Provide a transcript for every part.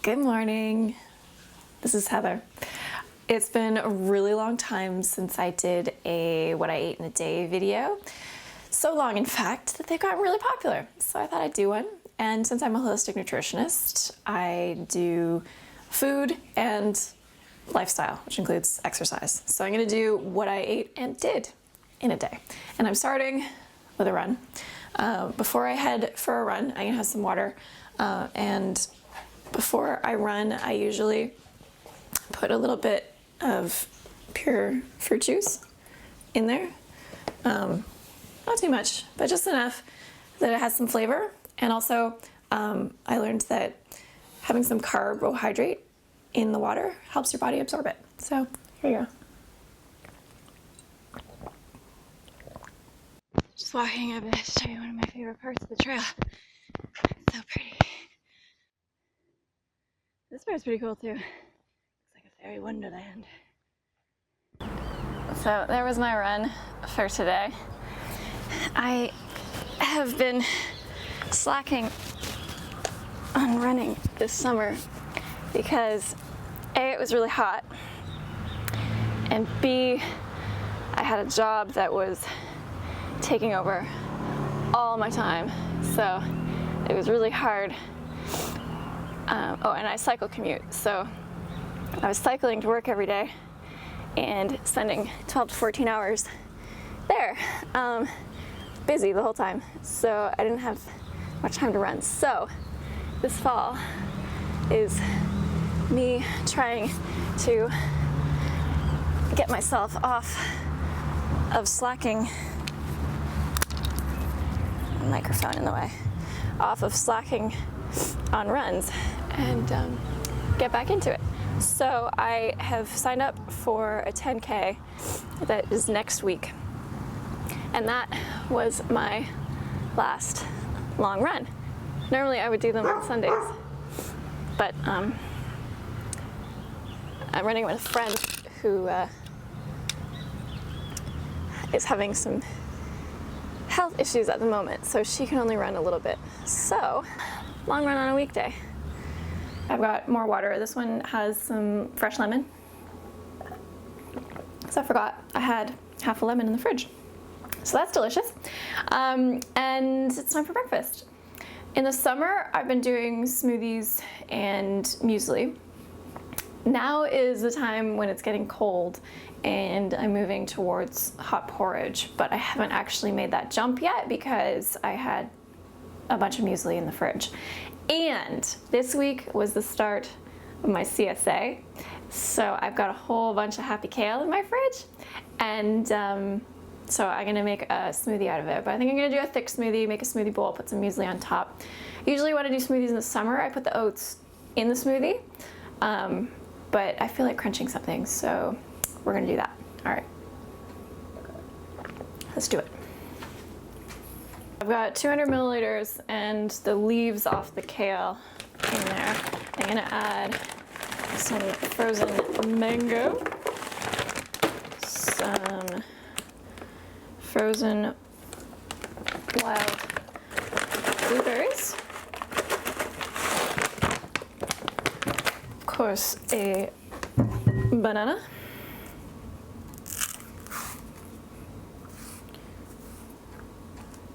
Good morning. This is Heather. It's been a really long time since I did a what I ate in a day video. So long, in fact, that they've gotten really popular. So I thought I'd do one. And since I'm a holistic nutritionist, I do food and lifestyle, which includes exercise. So I'm gonna do what I ate and did in a day. And I'm starting with a run. Before I head for a run, I'm gonna have some water. And before I run, I usually put a little bit of pure fruit juice in there. Not too much, but just enough that it has some flavor. And also, I learned that having some carbohydrate in the water helps your body absorb it. So here you go. Just walking up to show you one of my favorite parts of the trail. It's so pretty. This part's pretty cool too. Looks like a fairy wonderland. So there was my run for today. I have been slacking on running this summer because A, it was really hot, and B, I had a job that was taking over all my time, so it was really hard. Oh, and I cycle commute, so I was cycling to work every day and spending 12 to 14 hours there, busy the whole time, so I didn't have much time to run. So this fall is me trying to get myself off of slacking, microphone in the way, off of slacking on runs and get back into it. So I have signed up for a 10K that is next week, and that was my last long run. Normally I would do them on Sundays, but I'm running with a friend who is having some health issues at the moment, so she can only run a little bit. So, long run on a weekday. I've got more water. This one has some fresh lemon. So I forgot I had half a lemon in the fridge. So that's delicious. And it's time for breakfast. In the summer, I've been doing smoothies and muesli. Now is the time when it's getting cold and I'm moving towards hot porridge, but I haven't actually made that jump yet because I had a bunch of muesli in the fridge. And this week was the start of my CSA, so I've got a whole bunch of happy kale in my fridge, and so I'm gonna make a smoothie out of it. But I think I'm gonna do a thick smoothie, make a smoothie bowl, put some muesli on top. Usually when I do smoothies in the summer, I put the oats in the smoothie, but I feel like crunching something, so we're gonna do that. All right, let's do it. I've got 200 milliliters and the leaves off the kale in there. I'm gonna add some frozen mango, some frozen wild blueberries, of course a banana,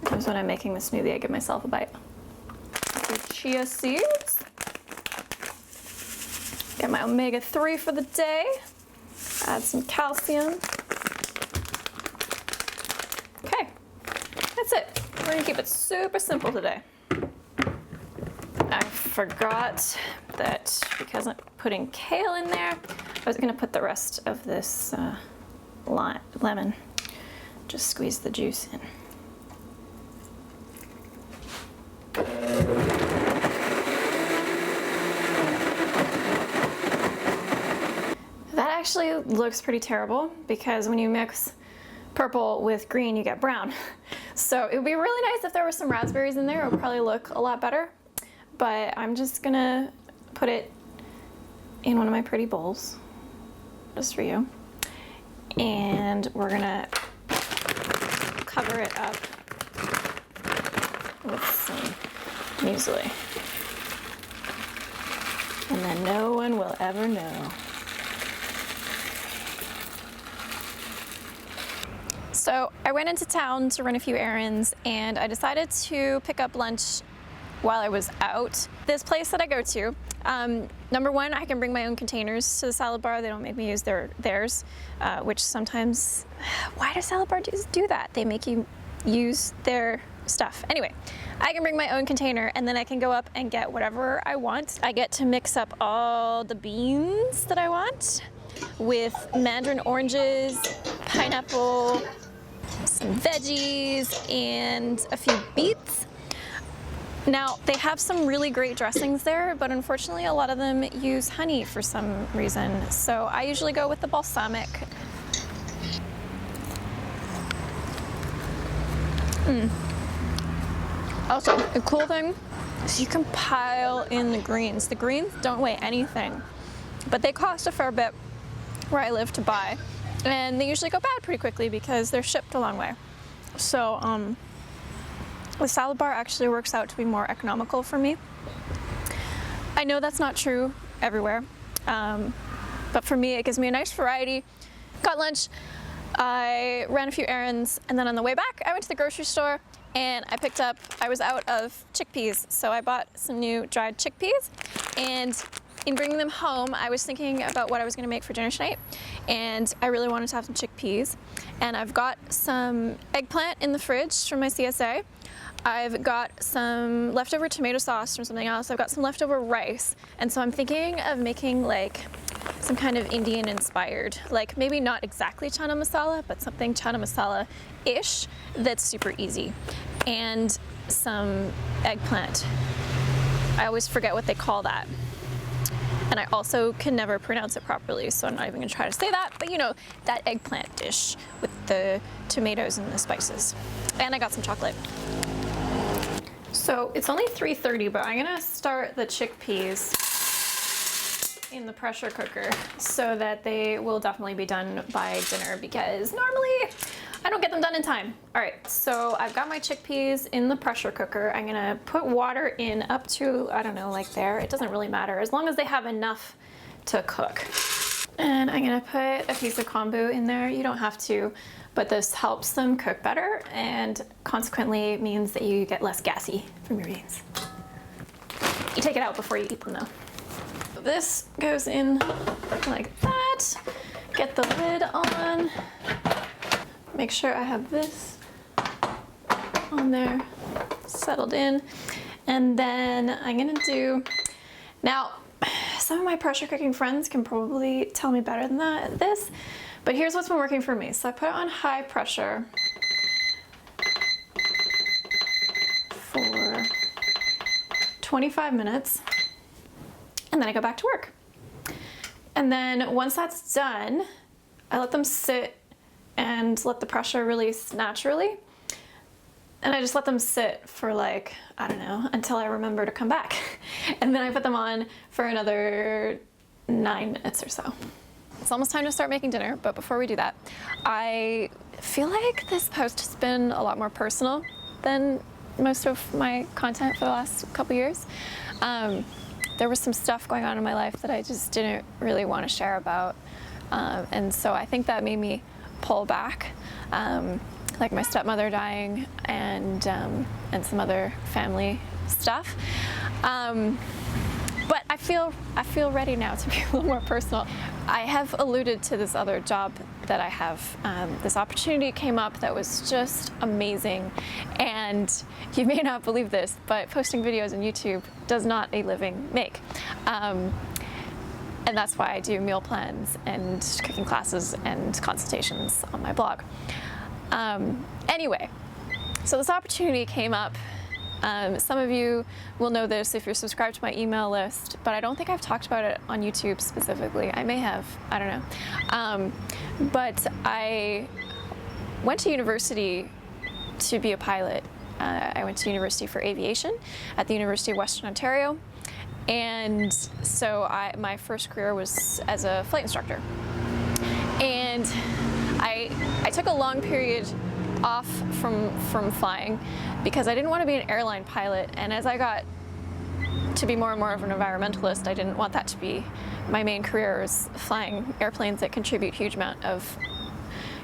sometimes when I'm making the smoothie I give myself a bite. Some chia seeds, get my omega-3 for the day, add some calcium. Okay, that's it. We're gonna keep it super simple today. I forgot that because I'm putting kale in there, I was gonna put the rest of this lemon, just squeeze the juice in. That actually looks pretty terrible because when you mix purple with green, you get brown. So it would be really nice if there were some raspberries in there. It would probably look a lot better. But I'm just gonna put it in one of my pretty bowls, just for you. And we're gonna cover it up with some muesli. And then no one will ever know. So I went into town to run a few errands, and I decided to pick up lunch while I was out. This place that I go to, number one, I can bring my own containers to the salad bar. They don't make me use theirs, which sometimes, why do salad bars do that? They make you use their stuff. Anyway, I can bring my own container, and then I can go up and get whatever I want. I get to mix up all the beans that I want with mandarin oranges, pineapple, some veggies, and a few beets. Now, they have some really great dressings there, but unfortunately a lot of them use honey for some reason. So I usually go with the balsamic. Also, a cool thing is you can pile in the greens. The greens don't weigh anything, but they cost a fair bit where I live to buy. And they usually go bad pretty quickly because they're shipped a long way. So the salad bar actually works out to be more economical for me. I know that's not true everywhere, but for me it gives me a nice variety. Got lunch, I ran a few errands, and then on the way back I went to the grocery store and I was out of chickpeas, so I bought some new dried chickpeas, and in bringing them home, I was thinking about what I was going to make for dinner tonight, and I really wanted to have some chickpeas. And I've got some eggplant in the fridge from my CSA. I've got some leftover tomato sauce from something else. I've got some leftover rice. And so I'm thinking of making like some kind of Indian inspired, like maybe not exactly chana masala, but something chana masala-ish that's super easy. And some eggplant. I always forget what they call that. And I also can never pronounce it properly, so I'm not even gonna try to say that, but you know, that eggplant dish with the tomatoes and the spices. And I got some chocolate. So it's only 3:30, but I'm gonna start the chickpeas in the pressure cooker so that they will definitely be done by dinner, because normally I don't get them done in time. All right, so I've got my chickpeas in the pressure cooker. I'm gonna put water in up to, I don't know, like there. It doesn't really matter, as long as they have enough to cook. And I'm gonna put a piece of kombu in there. You don't have to, but this helps them cook better, and consequently means that you get less gassy from your beans. You take it out before you eat them though. This goes in like that. Get the lid on. Make sure I have this on there, settled in. And then I'm gonna do, now some of my pressure cooking friends can probably tell me better than this, but here's what's been working for me. So I put it on high pressure for 25 minutes, and then I go back to work. And then once that's done, I let them sit and let the pressure release naturally. And I just let them sit for like, I don't know, until I remember to come back. And then I put them on for another 9 minutes or so. It's almost time to start making dinner, but before we do that, I feel like this post has been a lot more personal than most of my content for the last couple years. There was some stuff going on in my life that I just didn't really want to share about. And so I think that made me pull back, like my stepmother dying and some other family stuff. But I feel ready now to be a little more personal. I have alluded to this other job that I have. This opportunity came up that was just amazing, and you may not believe this, but posting videos on YouTube does not a living make. And that's why I do meal plans and cooking classes and consultations on my blog. Anyway, so this opportunity came up. Some of you will know this if you're subscribed to my email list, but I don't think I've talked about it on YouTube specifically. I may have, I don't know. But I went to university to be a pilot. I went to university for aviation at the University of Western Ontario. And so my first career was as a flight instructor. And I took a long period off from flying because I didn't want to be an airline pilot. And as I got to be more and more of an environmentalist. I didn't want that to be my main career, is flying airplanes that contribute huge amount of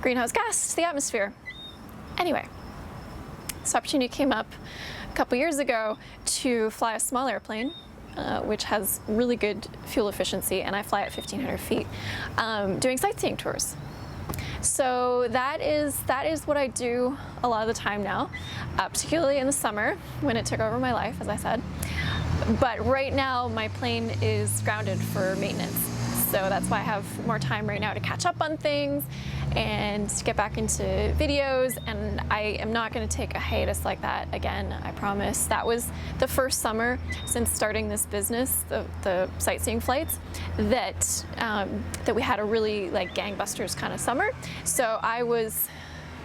greenhouse gas to the atmosphere. Anyway, this opportunity came up a couple years ago to fly a small airplane, which has really good fuel efficiency, and I fly at 1,500 feet, doing sightseeing tours. So that is what I do a lot of the time now, particularly in the summer when it took over my life, as I said. But right now my plane is grounded for maintenance. So that's why I have more time right now to catch up on things and to get back into videos, and I am not going to take a hiatus like that again, I promise. That was the first summer since starting this business, the sightseeing flights, that we had a really like gangbusters kind of summer. So I was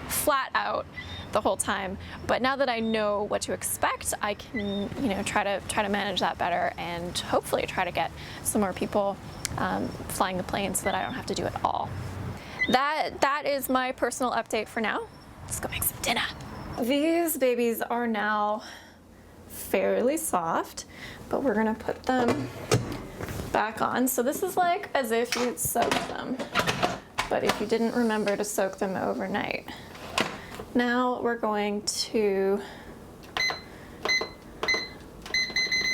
flat out the whole time, but now that I know what to expect, I can, you know, try to manage that better, and hopefully try to get some more people flying the plane so that I don't have to do it all. That is my personal update for now. Let's go make some dinner. These babies are now fairly soft, but we're gonna put them back on. So this is like as if you had soaked them, but if you didn't remember to soak them overnight. Now we're going to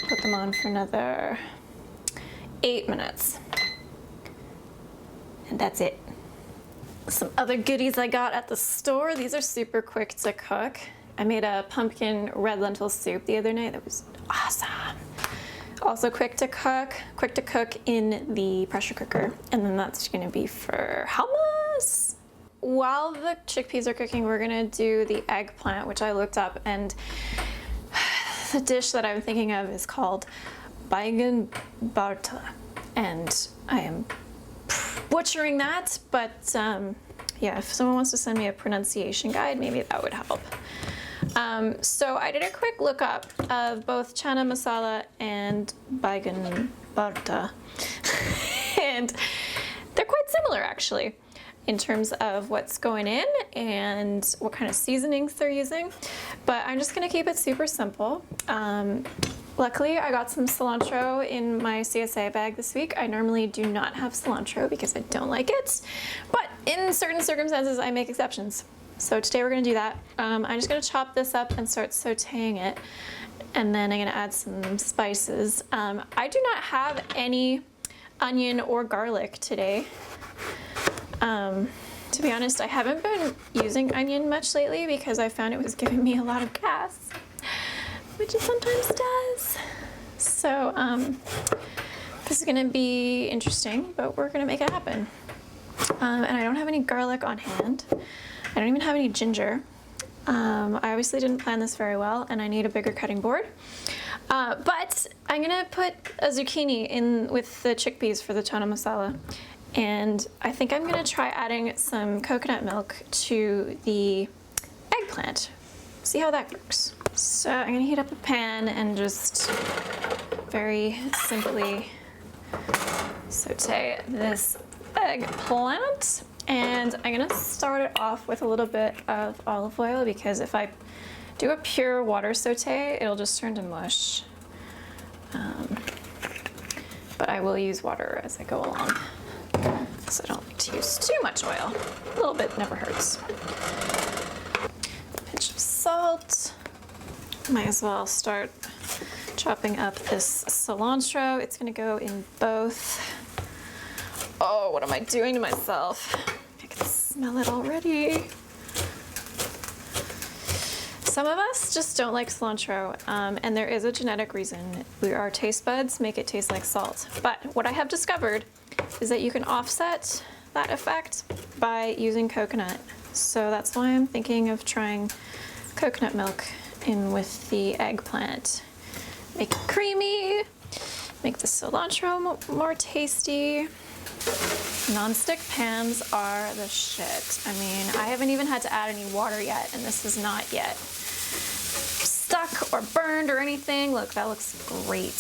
put them on for another 8 minutes. And that's it. Some other goodies I got at the store. These are super quick to cook. I made a pumpkin red lentil soup the other night that was awesome. Also quick to cook in the pressure cooker. And then that's gonna be for hummus. While the chickpeas are cooking, we're gonna do the eggplant, which I looked up, and the dish that I'm thinking of is called baigan bharta, and I am butchering that, but yeah, if someone wants to send me a pronunciation guide, maybe that would help. So I did a quick lookup of both CHANA masala and baigan bharta, and they're quite similar actually, in terms of what's going in and what kind of seasonings they're using, but I'm just gonna keep it super simple. Luckily, I got some cilantro in my CSA bag this week. I normally do not have cilantro because I don't like it, but in certain circumstances, I make exceptions. So today we're gonna do that. I'm just gonna chop this up and start sauteing it, and then I'm gonna add some spices. I do not have any onion or garlic today. To be honest, I haven't been using onion much lately because I found it was giving me a lot of gas, which it sometimes does. So this is gonna be interesting, but we're gonna make it happen. And I don't have any garlic on hand. I don't even have any ginger. I obviously didn't plan this very well, and I need a bigger cutting board. But I'm gonna put a zucchini in with the chickpeas for the CHANA masala. And I think I'm gonna try adding some coconut milk to the eggplant. See how that works. So I'm gonna heat up a pan and just very simply saute this eggplant. And I'm gonna start it off with a little bit of olive oil, because if I do a pure water saute, it'll just turn to mush. But I will use water as I go along, so I don't like to use too much oil. A little bit never hurts. A pinch of salt. Might as well start chopping up this cilantro. It's gonna go in both. Oh, what am I doing to myself? I can smell it already. Some of us just don't like cilantro, and there is a genetic reason. Our taste buds make it taste like salt. But what I have discovered is that you can offset that effect by using coconut. So that's why I'm thinking of trying coconut milk in with the eggplant. Make it creamy, make the cilantro more tasty. Non-stick pans are the shit. I mean, I haven't even had to add any water yet, and this is not yet stuck or burned or anything. Look, that looks great.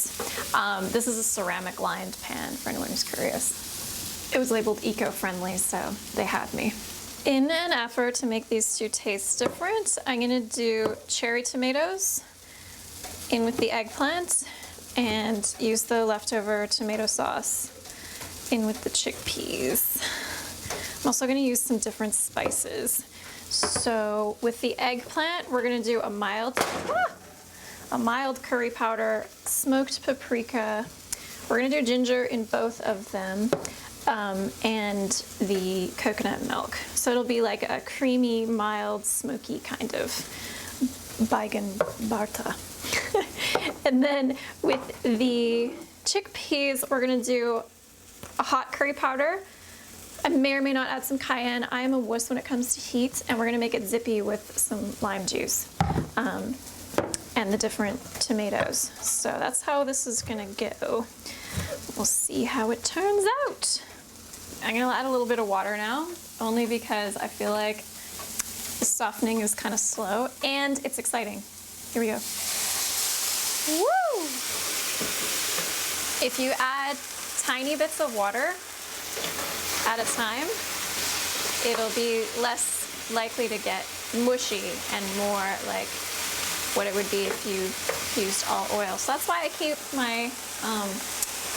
This is a ceramic lined pan for anyone who's curious. It was labeled eco-friendly, so they had me. In an effort to make these two taste different, I'm gonna do cherry tomatoes in with the eggplant, and use the leftover tomato sauce in with the chickpeas. I'm also going to use some different spices. So with the eggplant, we're going to do a mild curry powder, smoked paprika. We're going to do ginger in both of them, and the coconut milk. So it'll be like a creamy, mild, smoky kind of baigan barta. And then with the chickpeas, we're going to do a hot curry powder. I may or may not add some cayenne. I am a wuss when it comes to heat, and we're gonna make it zippy with some lime juice and the different tomatoes. So that's how this is gonna go. We'll see how it turns out. I'm gonna add a little bit of water now, only because I feel like the softening is kind of slow and it's exciting. Here we go. Woo! If you add tiny bits of water at a time, it'll be less likely to get mushy and more like what it would be if you used all oil. So that's why I keep my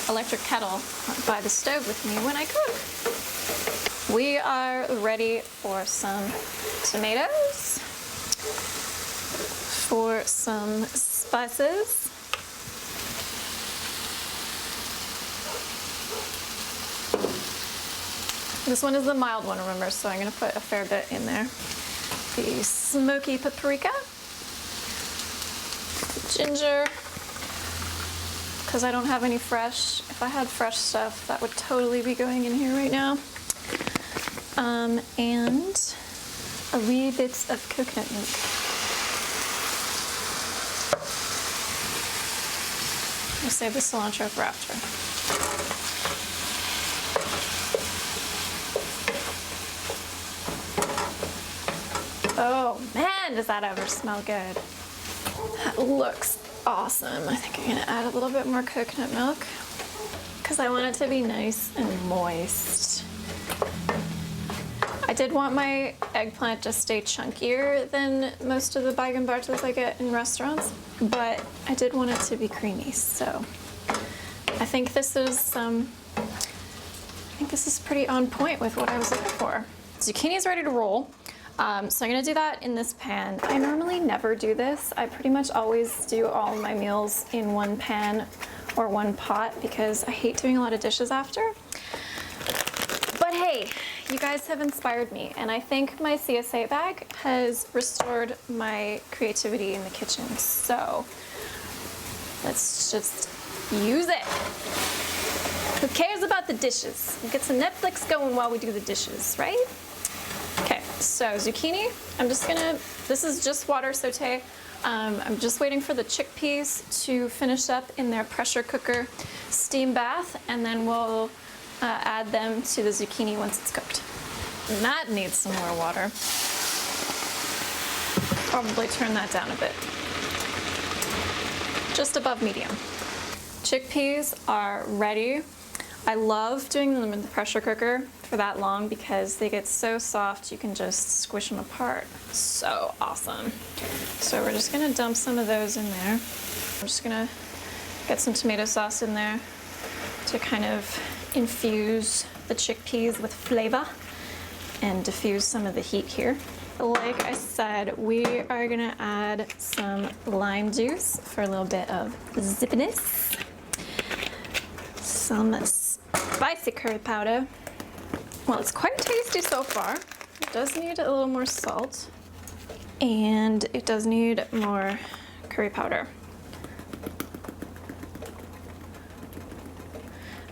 electric kettle by the stove with me when I cook. We are ready for some tomatoes, for some spices. This one is the mild one, remember, so I'm gonna put a fair bit in there. The smoky paprika, ginger, because I don't have any fresh. If I had fresh stuff, that would totally be going in here right now. And a wee bit of coconut milk. We'll save the cilantro for after. Oh man, does that ever smell good. That looks awesome. I think I'm gonna add a little bit more coconut milk because I want it to be nice and moist. I did want my eggplant to stay chunkier than most of the baigan bartas I get in restaurants, but I did want it to be creamy, so I think this is pretty on point with what I was looking for. Zucchini is ready to roll. So I'm gonna do that in this pan. I normally never do this. I pretty much always do all my meals in one pan or one pot because I hate doing a lot of dishes after. But hey, you guys have inspired me, and I think my CSA bag has restored my creativity in the kitchen. So let's just use it. Who cares about the dishes? We'll get some Netflix going while we do the dishes, right? Okay, so zucchini, this is just water saute. I'm just waiting for the chickpeas to finish up in their pressure cooker steam bath, and then we'll add them to the zucchini once it's cooked. And that needs some more water. Probably turn that down a bit. Just above medium. Chickpeas are ready. I love doing them in the pressure cooker for that long because they get so soft you can just squish them apart. So awesome. So we're just gonna dump some of those in there. I'm just gonna get some tomato sauce in there to kind of infuse the chickpeas with flavor and diffuse some of the heat here. Like I said, we are gonna add some lime juice for a little bit of zippiness. Some spicy curry powder. Well, it's quite tasty so far. It does need a little more salt, and it does need more curry powder.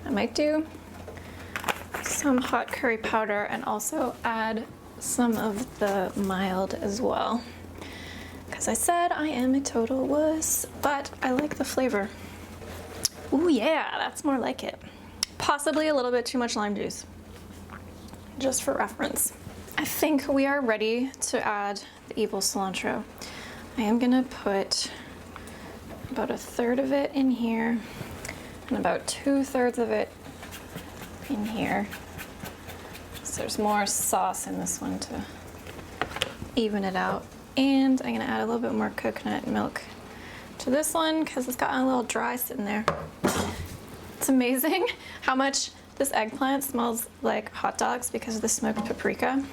I might do some hot curry powder and also add some of the mild as well. Because I said I am a total wuss, but I like the flavor. Ooh yeah, that's more like it. Possibly a little bit too much lime juice, just for reference. I think we are ready to add the evil cilantro. I am gonna put about 1/3 of it in here and about 2/3 of it in here. So there's more sauce in this one to even it out. And I'm gonna add a little bit more coconut milk to to this one because it's gotten a little dry sitting there. It's amazing how much this eggplant smells like hot dogs because of the smoked paprika.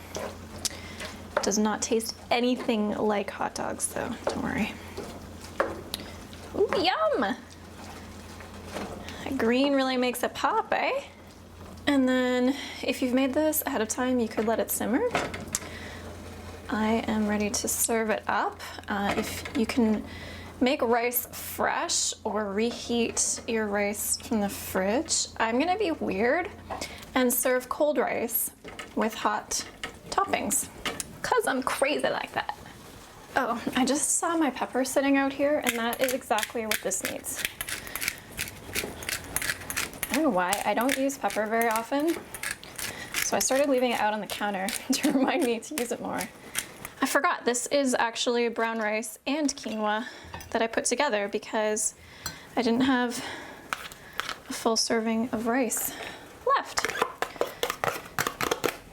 It does not taste anything like hot dogs though, don't worry. Ooh, yum! That green really makes it pop, eh? And then if you've made this ahead of time, you could let it simmer. I am ready to serve it up. If you can make rice fresh or reheat your rice from the fridge, I'm gonna be weird and serve cold rice with hot toppings, cause I'm crazy like that. Oh, I just saw my pepper sitting out here, and that is exactly what this needs. I don't know why, I don't use pepper very often, so I started leaving it out on the counter to remind me to use it more. I forgot, this is actually brown rice and quinoa that I put together because I didn't have a full serving of rice left.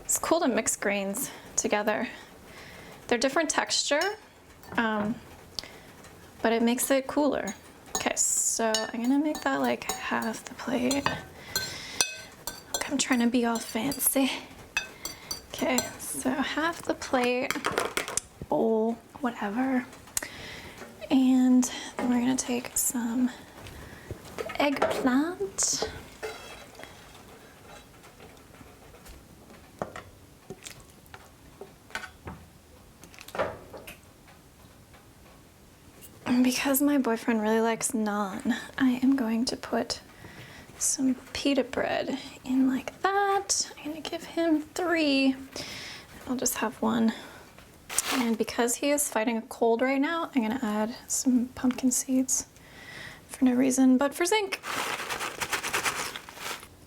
It's cool to mix grains together. They're different texture, but it makes it cooler. Okay, so I'm gonna make that like half the plate. Okay, I'm trying to be all fancy. Okay, so half the plate, bowl, whatever. And then we're gonna take some eggplant. And because my boyfriend really likes naan, I am going to put some pita bread in like that. I'm gonna give him 3. I'll just have 1. And because he is fighting a cold right now, I'm gonna add some pumpkin seeds for no reason but for zinc.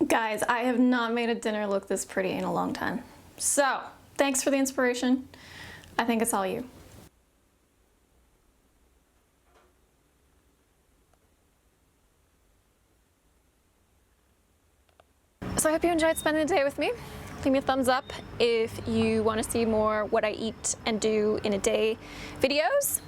Guys, I have not made a dinner look this pretty in a long time. So, thanks for the inspiration. I think it's all you. So I hope you enjoyed spending the day with me. Leave me a thumbs up if you want to see more what I eat and do in a day videos.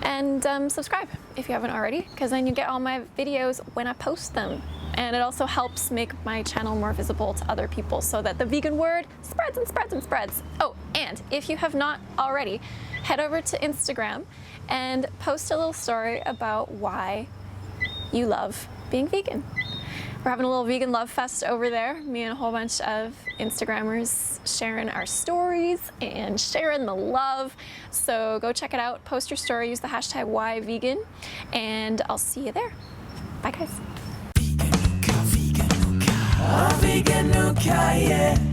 And subscribe if you haven't already, because then you get all my videos when I post them. And it also helps make my channel more visible to other people so that the vegan word spreads and spreads and spreads. Oh, and if you have not already, head over to Instagram and post a little story about why you love being vegan. We're having a little vegan love fest over there. Me and a whole bunch of Instagrammers sharing our stories and sharing the love. So go check it out, post your story, use the hashtag #WhyVegan, and I'll see you there. Bye guys. Vegan, yeah.